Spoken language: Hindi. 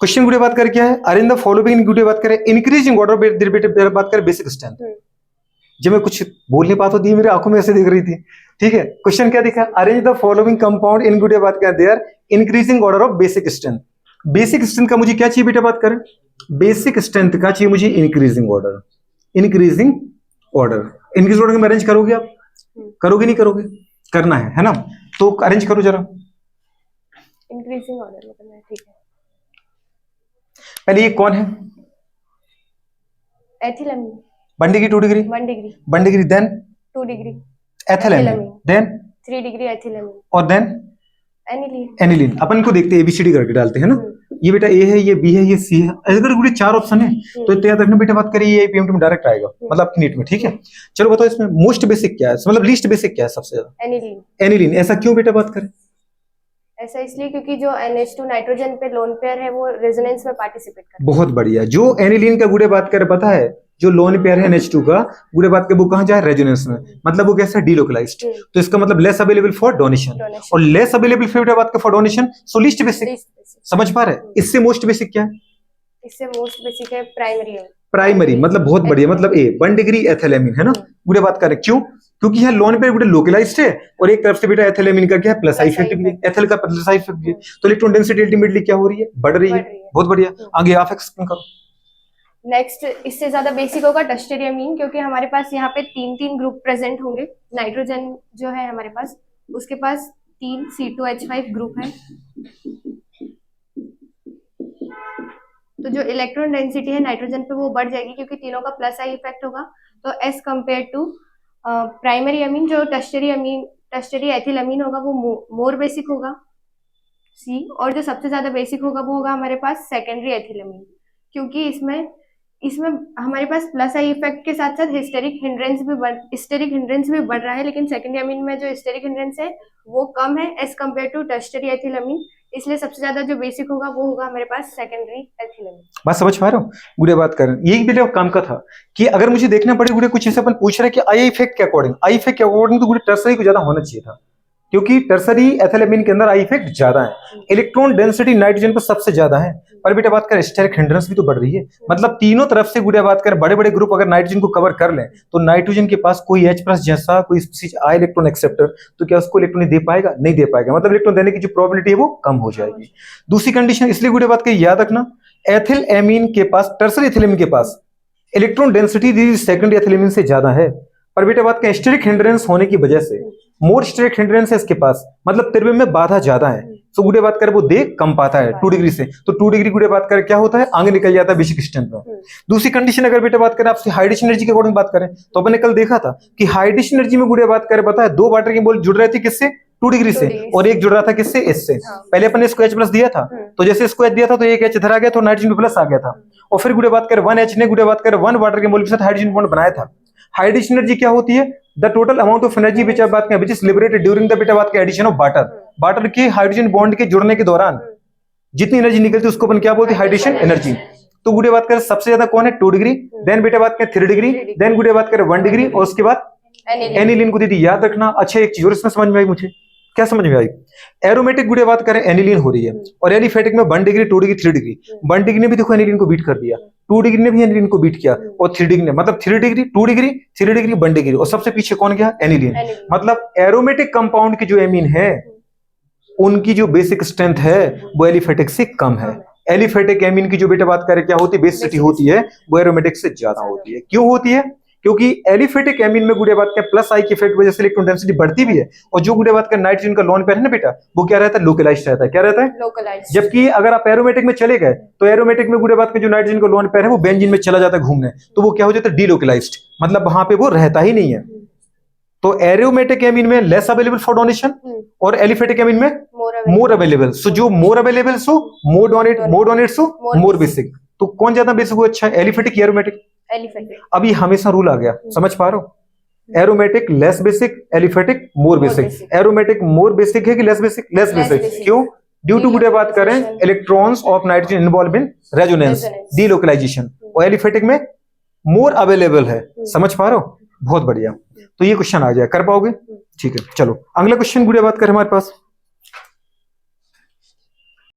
क्वेश्चन गुड़े बात करें क्या है, अरेंज द फॉलोइंग गुड़े बात करें इंक्रीजिंग ऑर्डर बात करें बेसिक स्ट्रेंथ। जब मैं कुछ बोल नहीं पाता थी मेरी आंखों में ऐसे दिख रही थी, ठीक है। क्वेश्चन क्या दिखा, arrange the following compound in गुड़े बात करें their increasing order of basic strength. Basic strength का मुझे क्या चाहिए बेटा बात करें, बेसिक स्ट्रेंथ का चाहिए मुझे increasing order. Increasing order, increase order में अरेंज करोगे आप, करोगे नहीं करोगे, करना है ना, तो अरेंज करो जरा इंक्रीजिंग ऑर्डर में करना है, ठीक है। पहले ये कौन है, ethylamine 1 degree 2 degree 1 degree 1 degree, then 2 degree ethylamine, then 3 degree ethylamine और देन एनिलीन। एनिलीन। अपन इनको देखते हैं एबीसीडी करके डालते हैं ना, ये बेटा ए है, ये बी है, ये सी है, अगर पूरे 4 ऑप्शन है तो याद रखना बेटा बात करिए ये पीएमटी में डायरेक्ट आएगा, मतलब अपनी नीट में, ठीक है। चलो बताओ इसमें मोस्ट बेसिक क्या है, मतलब लीस्ट बेसिक क्या है सबसे ज्यादा, एनिलीन। एनिलीन। ऐसा क्यों बेटा बात करें, ऐसा इसलिए क्योंकि जो NH2 नाइट्रोजन पे लोन पेयर है वो रेजोनेंस में पार्टिसिपेट करता है। बहुत बढ़िया। जो एनिलीन का गुड़े बात करे पता है, जो लोन पेयर है NH2 का गुड़े बात के वो कहां जाए, रेजोनेंस में, मतलब वो कैसा डीलोकलाइज्ड, तो इसका मतलब लेस अवेलेबल फॉर डोनेशन, और लेस अवेलेबल फॉर बात का for donation, so least basic. समझ पा रहे, इससे मोस्ट बेसिक क्या है, इससे मोस्ट बेसिक है प्राइमरी। प्राइमरी मतलब बहुत बढ़िया, मतलब ए 1 डिग्री एथिलेमिन है ना, गुड़े बात करें क्यों, क्योंकि यहाँ लोन पे गुड़े लोकलाइज्ड है और एक तरफ से बेटा एथिलेमिन का क्या है, प्लस आई इफेक्ट भी है, एथिल का प्लस आई इफेक्ट भी है, तो इलेक्ट्रॉन डेंसिटी अल्टीमेटली क्या हो रही है, बढ़ रही है। बहुत बढ़िया, आगे आप एक्सप्लेन करो। नेक्स्ट इससे ज्यादा बेसिक होगा टर्शियरी अमीन, क्योंकि हमारे पास यहाँ पे 3 ग्रुप प्रेजेंट होंगे। नाइट्रोजन जो है हमारे पास, उसके पास 3 C2H5 ग्रुप है, तो जो इलेक्ट्रॉन डेंसिटी है नाइट्रोजन पे वो बढ़ जाएगी क्योंकि तीनों का प्लस आई इफेक्ट होगा। तो as compare to primary amine, जो टर्शियरी एथिल अमीन होगा वो मोर बेसिक होगा सी, और जो सबसे ज्यादा बेसिक होगा वो होगा हमारे पास सेकेंडरी एथिल अमीन, क्योंकि इसमें हमारे पास प्लस आई इफेक्ट के साथ साथ हिस्टेरिक हिंड्रेंस भी बढ़ रहा है, लेकिन सेकेंडरी अमीन में जो हिस्टेरिक हिंड्रेंस है वो कम है as compare to tertiary ethyl amine, इसलिए सबसे ज्यादा जो बेसिक होगा वो होगा हमारे पास सेकेंडरी एथिल अमीन। बात समझ पा रहे हो, गुड़े बात कर यही भी काम का था कि अगर मुझे देखना पड़े गुड़े कुछ ऐसे अपन पूछ रहे कि आई इफेक्ट के अकॉर्डिंग, आई इफेक्ट के अकॉर्डिंग तो गुड़े टर्सरी को ज्यादा होना चाहिए था, क्योंकि टर्सरी एथिलेमिन के अंदर आई इफेक्ट ज्यादा है, इलेक्ट्रॉन डेंसिटी नाइट्रोजन पर सबसे ज्यादा है, पर बेटा बात कर स्टेरिक हिंड्रेंस भी तो बढ़ रही है, मतलब तीनों तरफ से गुड़े बात कर बड़े बड़े ग्रुप अगर नाइट्रोजन को कवर कर लें तो नाइट्रोजन के पास कोई H+ जैसा कोई स्पीसीज आए इलेक्ट्रॉन एक्सेप्टर, तो क्या उसको इलेक्ट्रॉन दे पाएगा, नहीं दे पाएगा, मतलब इलेक्ट्रॉन देने की जो प्रोबेबिलिटी है वो कम हो जाएगी। दूसरी कंडीशन इसलिए गुड़े बात कर याद रखना, एथिल एमीन के पास, टर्सरी एथिलेमिन के पास इलेक्ट्रॉन डेंसिटी सेकेंडरी एथिलेमिन से ज्यादा है, पर बेटा बात का स्टेरिक हिंड्रेंस होने की वजह से मोर स्टेरिक हिंड्रेंस है इसके पास, मतलब त्रिज्या में बाधा ज्यादा है, तो गुड़े बात कर वो दे कम पाता है 2 डिग्री से, तो 2 डिग्री गुड़े बात कर क्या होता है, आगे निकल जाता है बेसिक स्ट्रेंथ में। दूसरी कंडीशन अगर बेटा बात करें आपसे हाइड्रेशन एनर्जी के अकॉर्डिंग बात करें, तो अपन ने कल देखा था कि हाइड्रेशन एनर्जी में गुड़े बात करें पता है 2 वाटर की मोल जुड़ रहे थे किससे, 2 डिग्री से, और एक जुड़ रहा था किससे, इससे। पहले अपन ने इसको H+ दिया था, तो जैसे इसको H दिया था तो एक H इधर आ गया तो नाइट्रोजन प्लस आ गया था, और फिर गुड़े बात कर 1 H ने गुड़े बात कर 1 वाटर के मोल के साथ हाइड्रोजन बॉन्ड बनाया था। हाइड्रेशन एनर्जी क्या होती है, the total amount of energy which बात करें which is liberated during the बेटा बात के एडिशन ऑफ वाटर के हाइड्रोजन बॉन्ड के जुड़ने के दौरान जितनी एनर्जी निकलती है उसको अपन क्या बोलते हैं, हाइड्रेशन एनर्जी। तो गुड़े बात कर सबसे ज्यादा कौन है, 2 डिग्री, देन बेटा बात करें 3 डिग्री, देन गुड़े बात करें 1 डिग्री, और उसके बाद एनिलीन को दीदी याद रखना। अच्छा एक चीज और इसमें समझ में आई मुझे, क्या समझ में आई, एरोमेटिक गुड़े बात करें एनिलीन हो रही है, और एलिफेटिक में 1 डिग्री 2 डिग्री 3 डिग्री, 1 डिग्री ने भी देखो एनिलीन को बीट कर दिया, 2 डिग्री ने भी एनिलीन को बीट किया, और 3 डिग्री ने, मतलब 3 डिग्री 2 डिग्री 3 डिग्री 1 डिग्री, और सबसे पीछे कौन गया, एनिलीन। मतलब एरोमेटिक कंपाउंड की जो एमीन है उनकी जो बेसिक स्ट्रेंथ है वो एलिफेटिक से कम है। एलिफेटिक एमीन की जो बेटा बात करें क्या होती है, बेसिसिटी होती है, वो एरोमेटिक से ज्यादा होती है। क्यों होती है, क्योंकि एलिफेटिक एमीन में गुड़े बात का प्लस आई के इफेक्ट वजह से इलेक्ट्रॉन डेंसिटी बढ़ती भी है, और जो गुड़े बात का नाइट्रोजन का लोन पेयर है ना बेटा, वो क्या रहता है, लोकलाइज्ड रहता है। क्या रहता है, लोकलाइज्ड। जबकि अगर आप एरोमेटिक में चले गए तो एरोमेटिक में गुड़े बात का जो नाइट्रोजन का लोन पेयर है वो बेंजीन में चला जाता है घूमने, तो वो क्या हो जाता है, डीलोकलाइज्ड, मतलब वहां पे वो रहता ही नहीं है। तो एरोमेटिक एमीन में लेस अवेलेबल फॉर डोनेशन, और एलिफेटिक एमीन में मोर अवेलेबल, सो जो मोर अवेलेबल सो मोर डोनेट सो मोर बेसिक। तो कौन ज्यादा बेसिक हो, अच्छा एलिफेटिक या एरोमेटिक, एलिफेटिक। अभी हमेशा रूल आ गया, समझ पा रहे हो, aromatic less basic, aliphatic more basic. Aromatic more basic है कि लेस बेसिक, लेस बेसिक, क्यों, ड्यू टू गुड़े बात करें electrons of nitrogen involve in resonance, delocalisation, और एलिफेटिक में मोर अवेलेबल है। समझ पा रहे हो, बहुत बढ़िया। तो ये क्वेश्चन आ जाए, कर पाओगे, ठीक है। चलो अगला क्वेश्चन गुड़िया बात करें हमारे पास,